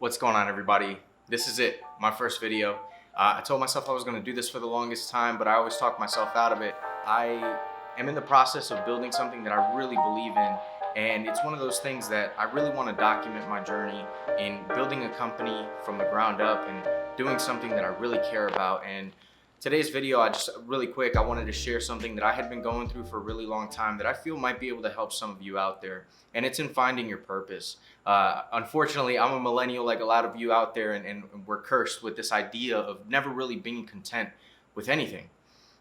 What's going on, everybody? This is it, my first video. I told myself I was going to do this for the longest time, but I always talk myself out of it. I am in the process of building something that I really believe in, and it's one of those things that I really want to document my journey in building a company from the ground up and doing something that I really care about. And today's video, really quick, I wanted to share something that I had been going through for a really long time that I feel might be able to help some of you out there, and it's in finding your purpose. Unfortunately, I'm a millennial like a lot of you out there, and we're cursed with this idea of never really being content with anything.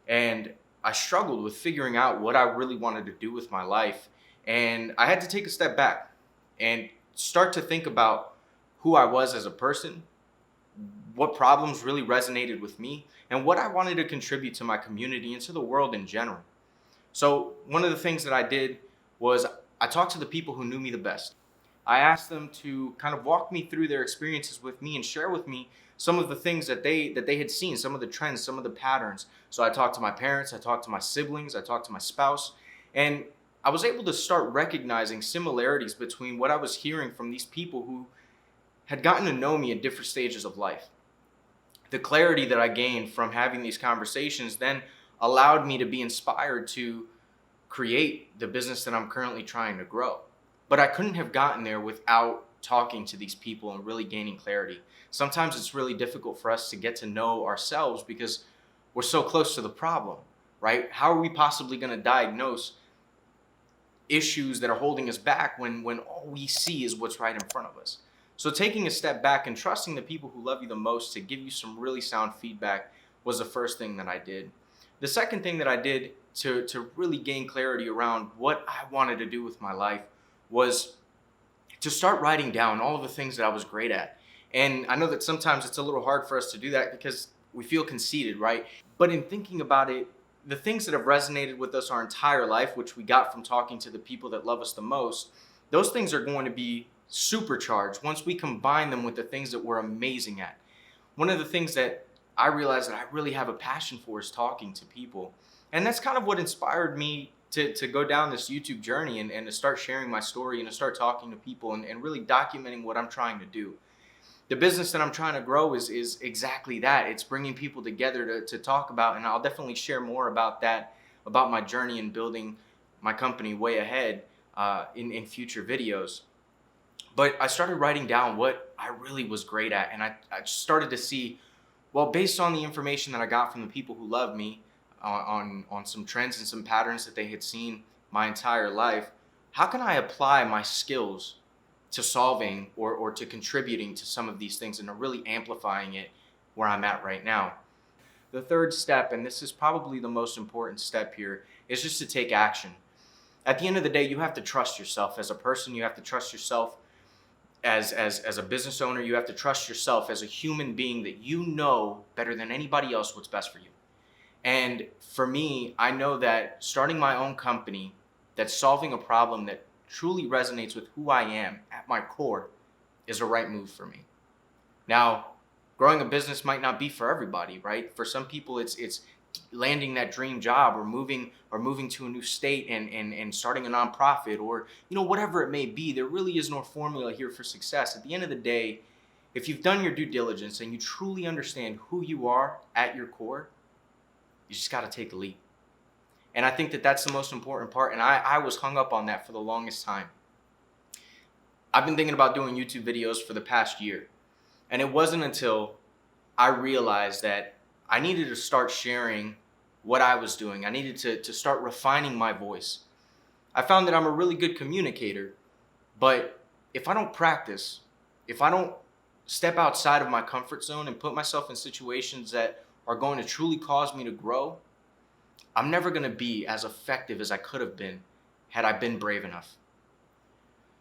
And I struggled with figuring out what I really wanted to do with my life, and I had to take a step back and start to think about who I was as a person, what problems really resonated with me, and what I wanted to contribute to my community and to the world in general. So one of the things that I did was I talked to the people who knew me the best. I asked them to kind of walk me through their experiences with me and share with me some of the things that they had seen, some of the trends, some of the patterns. So I talked to my parents, I talked to my siblings, I talked to my spouse, and I was able to start recognizing similarities between what I was hearing from these people who had gotten to know me at different stages of life. The clarity that I gained from having these conversations then allowed me to be inspired to create the business that I'm currently trying to grow. But I couldn't have gotten there without talking to these people and really gaining clarity. Sometimes it's really difficult for us to get to know ourselves because we're so close to the problem, right? How are we possibly going to diagnose issues that are holding us back when all we see is what's right in front of us? So taking a step back and trusting the people who love you the most to give you some really sound feedback was the first thing that I did. The second thing that I did to really gain clarity around what I wanted to do with my life was to start writing down all of the things that I was great at. And I know that sometimes it's a little hard for us to do that because we feel conceited, right? But in thinking about it, the things that have resonated with us our entire life, which we got from talking to the people that love us the most, those things are going to be supercharged once we combine them with the things that we're amazing at. One of the things that I realized that I really have a passion for is talking to people. And that's kind of what inspired me to go down this YouTube journey and to start sharing my story and to start talking to people and really documenting what I'm trying to do. The business that I'm trying to grow is exactly that. It's bringing people together to talk about, and I'll definitely share more about that, about my journey in building my company way ahead in future videos. But I started writing down what I really was great at, and I started to see, well, based on the information that I got from the people who love me, on some trends and some patterns that they had seen my entire life, how can I apply my skills to solving or to contributing to some of these things and to really amplifying it where I'm at right now? The third step, and this is probably the most important step here, is just to take action. At the end of the day, you have to trust yourself as a person. You have to trust yourself as a business owner. You have to trust yourself as a human being that you know better than anybody else what's best for you. And for me, I know that starting my own company that's solving a problem that truly resonates with who I am at my core is a right move for me. Now, growing a business might not be for everybody, right? For some people, it's landing that dream job or moving to a new state and starting a nonprofit, or whatever it may be. There really is no formula here for success. At the end of the day, if you've done your due diligence and you truly understand who you are at your core, you just got to take the leap. And I think that that's the most important part. And I was hung up on that for the longest time. I've been thinking about doing YouTube videos for the past year. And it wasn't until I realized that I needed to start sharing what I was doing. I needed to start refining my voice. I found that I'm a really good communicator, but if I don't practice, if I don't step outside of my comfort zone and put myself in situations that are going to truly cause me to grow, I'm never going to be as effective as I could have been had I been brave enough.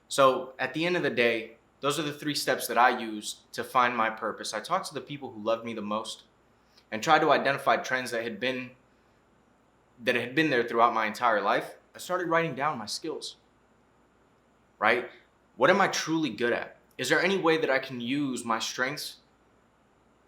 So at the end of the day, those are the 3 steps that I used to find my purpose. I talked to the people who loved me the most and tried to identify trends that had been there throughout my entire life. I started writing down my skills, right? What am I truly good at? Is there any way that I can use my strengths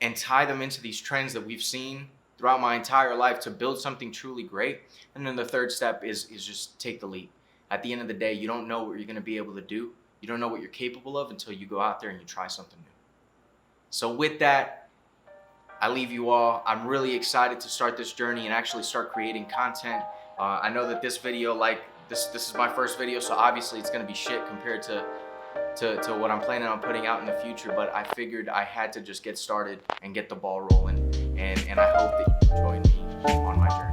and tie them into these trends that we've seen throughout my entire life to build something truly great? And then the third step is just take the leap. At the end of the day, you don't know what you're going to be able to do. You don't know what you're capable of until you go out there and you try something new. So with that, I leave you all. I'm really excited to start this journey and actually start creating content. I know that this video, like this is my first video, so obviously it's gonna be shit compared to what I'm planning on putting out in the future, but I figured I had to just get started and get the ball rolling, and I hope that you join me on my journey.